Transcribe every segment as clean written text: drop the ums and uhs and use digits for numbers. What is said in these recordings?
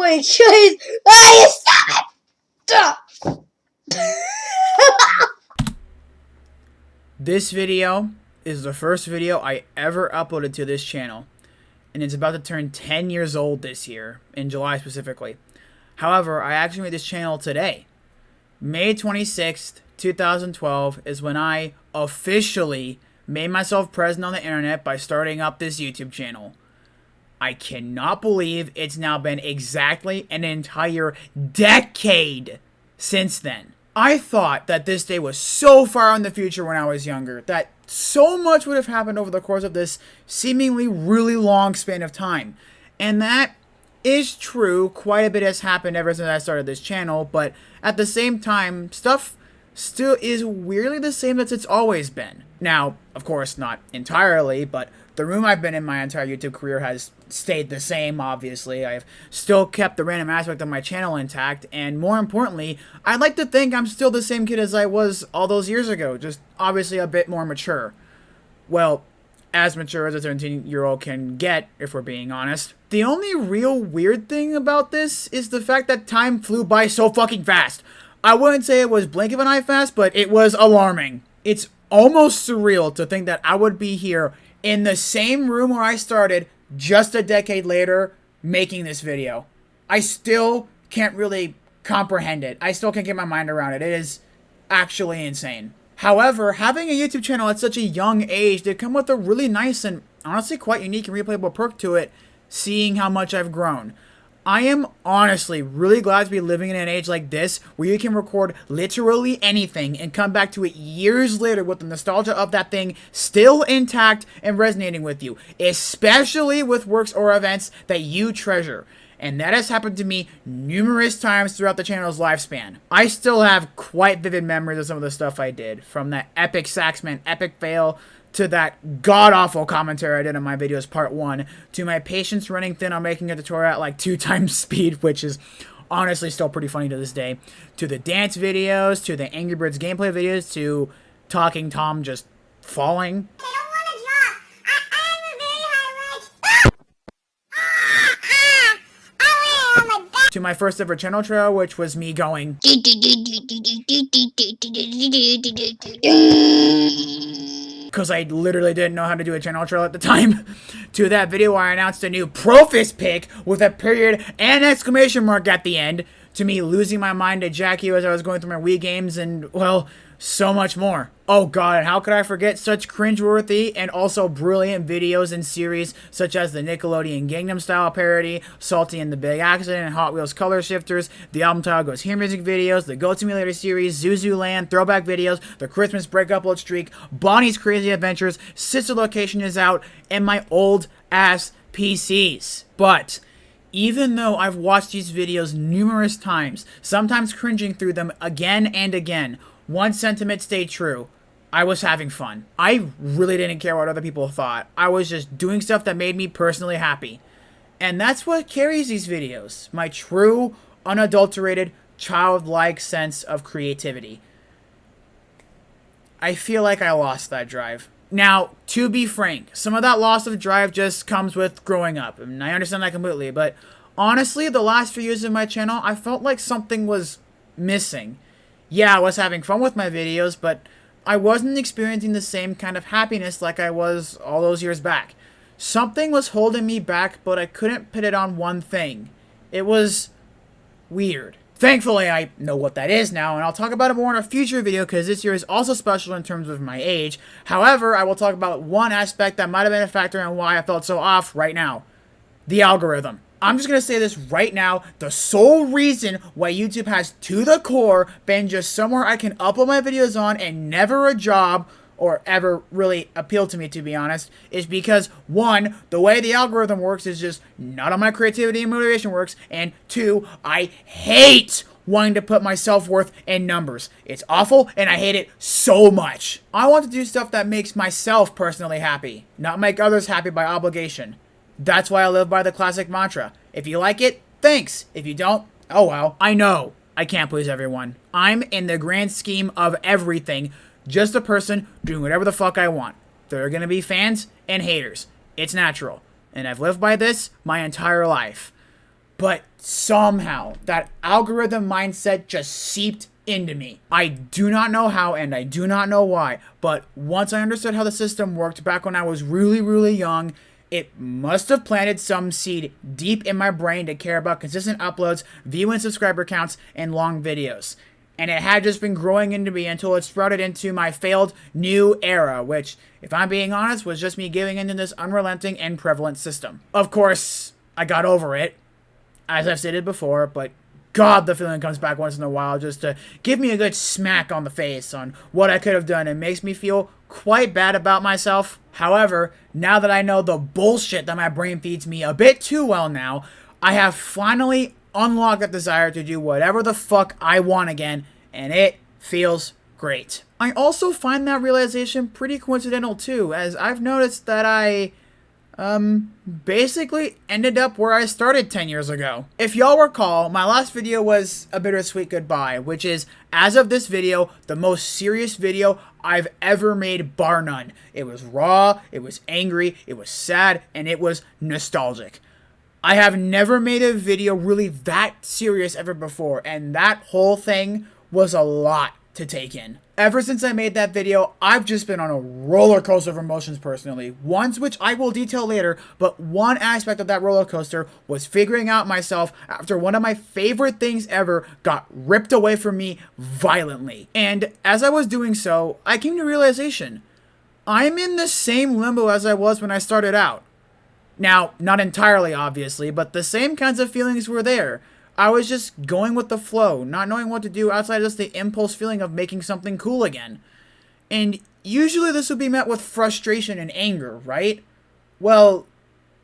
my choice. Oh, you stop it! This video is the first video I ever uploaded to this channel, and it's about to turn 10 years old this year, in July specifically. However, I actually made this channel today. May 26th, 2012 is when I officially made myself present on the internet by starting up this YouTube channel. I cannot believe it's now been exactly an entire decade since then. I thought that this day was so far in the future when I was younger, that so much would have happened over the course of this seemingly really long span of time. And that is true, quite a bit has happened ever since I started this channel, but at the same time, stuff still is weirdly the same as it's always been. Now, of course, not entirely, but the room I've been in my entire YouTube career has stayed the same, obviously. I've still kept the random aspect of my channel intact, and more importantly, I'd like to think I'm still the same kid as I was all those years ago, just obviously a bit more mature. Well, as mature as a 17-year-old can get, if we're being honest. The only real weird thing about this is the fact that time flew by so fucking fast. I wouldn't say it was blink of an eye fast, but it was alarming. It's almost surreal to think that I would be here in the same room where I started just a decade later making this video. I still can't really comprehend it. I still can't get my mind around it. It is actually insane. However, having a YouTube channel at such a young age did come with a really nice and honestly quite unique and replayable perk to it, seeing how much I've grown. I am honestly really glad to be living in an age like this where you can record literally anything and come back to it years later with the nostalgia of that thing still intact and resonating with you, especially with works or events that you treasure. And that has happened to me numerous times throughout the channel's lifespan. I still have quite vivid memories of some of the stuff I did, from that epic Saxman epic fail, to that god-awful commentary I did on my videos part 1, to my patience running thin on making a tutorial at like 2 times speed, which is honestly still pretty funny to this day, to the dance videos, to the Angry Birds gameplay videos, to Talking Tom just falling. To my first ever channel trail, which was me going because I literally didn't know how to do a channel trail at the time, to that video where I announced a new Profist pick with a period and exclamation mark at the end, to me losing my mind to Jackie as I was going through my Wii games, and, well, so much more. Oh god, and how could I forget such cringeworthy and also brilliant videos and series such as the Nickelodeon Gangnam Style parody, Salty and the Big Accident, and Hot Wheels Color Shifters, the Album Title Goes Here music videos, the Goat Simulator series, Zuzu Land, throwback videos, the Christmas break upload streak, Bonnie's Crazy Adventures, Sister Location is out, and my old ass PCs. But even though I've watched these videos numerous times, sometimes cringing through them again and again, one sentiment stayed true. I was having fun. I really didn't care what other people thought. I was just doing stuff that made me personally happy. And that's what carries these videos. My true, unadulterated, childlike sense of creativity. I feel like I lost that drive. Now, to be frank, some of that loss of drive just comes with growing up. And I understand that completely. But honestly, the last few years of my channel, I felt like something was missing. Yeah, I was having fun with my videos, but I wasn't experiencing the same kind of happiness like I was all those years back. Something was holding me back, but I couldn't put it on one thing. It was weird. Thankfully, I know what that is now, and I'll talk about it more in a future video because this year is also special in terms of my age. However, I will talk about one aspect that might have been a factor in why I felt so off right now. The algorithm. I'm just going to say this right now, the sole reason why YouTube has, to the core, been just somewhere I can upload my videos on and never a job, or ever really appealed to me, to be honest, is because, 1, the way the algorithm works is just not how my creativity and motivation works, and 2, I hate wanting to put my self-worth in numbers. It's awful, and I hate it so much. I want to do stuff that makes myself personally happy, not make others happy by obligation. That's why I live by the classic mantra. If you like it, thanks. If you don't, oh well. I know I can't please everyone. I'm, in the grand scheme of everything, just a person doing whatever the fuck I want. There are gonna be fans and haters. It's natural. And I've lived by this my entire life. But somehow, that algorithm mindset just seeped into me. I do not know how and I do not know why, but once I understood how the system worked back when I was really, really young, it must have planted some seed deep in my brain to care about consistent uploads, view and subscriber counts, and long videos. And it had just been growing into me until it sprouted into my failed new era, which, if I'm being honest, was just me giving into this unrelenting and prevalent system. Of course, I got over it, as I've stated before, but God, the feeling comes back once in a while just to give me a good smack on the face on what I could have done and makes me feel quite bad about myself. However, now that I know the bullshit that my brain feeds me a bit too well now, I have finally unlocked that desire to do whatever the fuck I want again, and it feels great. I also find that realization pretty coincidental too, as I've noticed that I basically ended up where I started 10 years ago. If y'all recall, my last video was a bittersweet goodbye, which is, as of this video, the most serious video I've ever made, bar none. It was raw, it was angry, it was sad, and it was nostalgic. I have never made a video really that serious ever before, and that whole thing was a lot to take in. Ever since I made that video, I've just been on a roller coaster of emotions personally. Ones which I will detail later, but one aspect of that roller coaster was figuring out myself after one of my favorite things ever got ripped away from me violently. And as I was doing so, I came to realization, I'm in the same limbo as I was when I started out. Now, not entirely obviously, but the same kinds of feelings were there. I was just going with the flow, not knowing what to do outside of just the impulse feeling of making something cool again. And usually this would be met with frustration and anger, right? Well,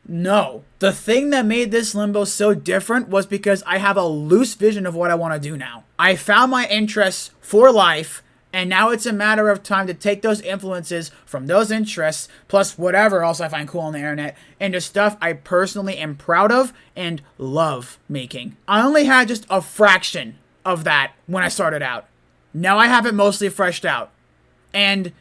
no. The thing that made this limbo so different was because I have a loose vision of what I want to do now. I found my interests for life, and now it's a matter of time to take those influences from those interests, plus whatever else I find cool on the internet, into stuff I personally am proud of and love making. I only had just a fraction of that when I started out. Now I have it mostly fleshed out. And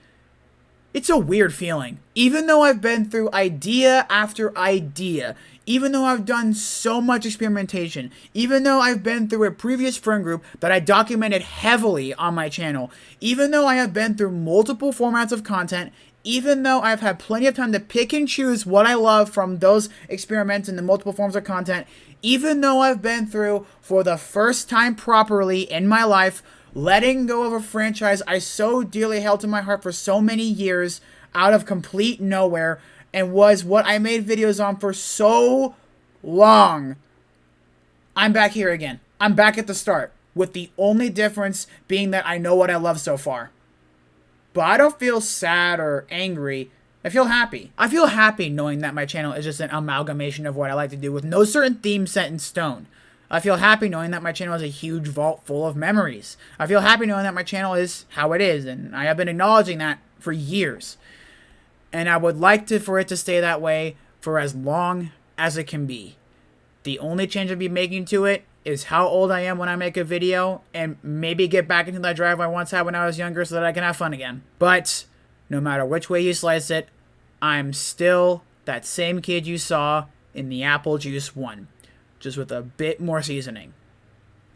it's a weird feeling. Even though I've been through idea after idea, even though I've done so much experimentation, even though I've been through a previous friend group that I documented heavily on my channel, even though I have been through multiple formats of content, even though I've had plenty of time to pick and choose what I love from those experiments in the multiple forms of content, even though I've been through, for the first time properly in my life, letting go of a franchise I so dearly held to my heart for so many years out of complete nowhere, and was what I made videos on for so long, I'm back here again. I'm back at the start, with the only difference being that I know what I love so far. But I don't feel sad or angry. I feel happy. I feel happy knowing that my channel is just an amalgamation of what I like to do with no certain theme set in stone. I feel happy knowing that my channel is a huge vault full of memories. I feel happy knowing that my channel is how it is, and I have been acknowledging that for years. And I would like for it to stay that way for as long as it can be. The only change I'll be making to it is how old I am when I make a video, and maybe get back into that drive I once had when I was younger so that I can have fun again. But no matter which way you slice it, I'm still that same kid you saw in the apple juice one, just with a bit more seasoning.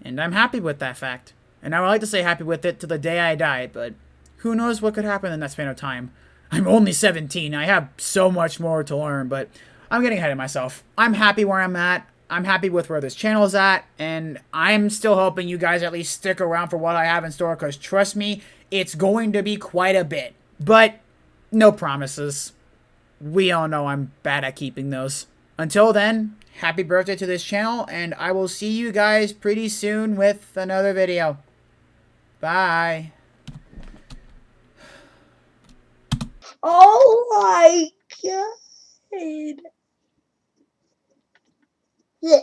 And I'm happy with that fact. And I would like to say happy with it to the day I die, but who knows what could happen in that span of time. I'm only 17, I have so much more to learn, but I'm getting ahead of myself. I'm happy where I'm at, I'm happy with where this channel is at, and I'm still hoping you guys at least stick around for what I have in store, because trust me, it's going to be quite a bit. But no promises. We all know I'm bad at keeping those. Until then, happy birthday to this channel, and I will see you guys pretty soon with another video. Bye. Oh my god. Yeah.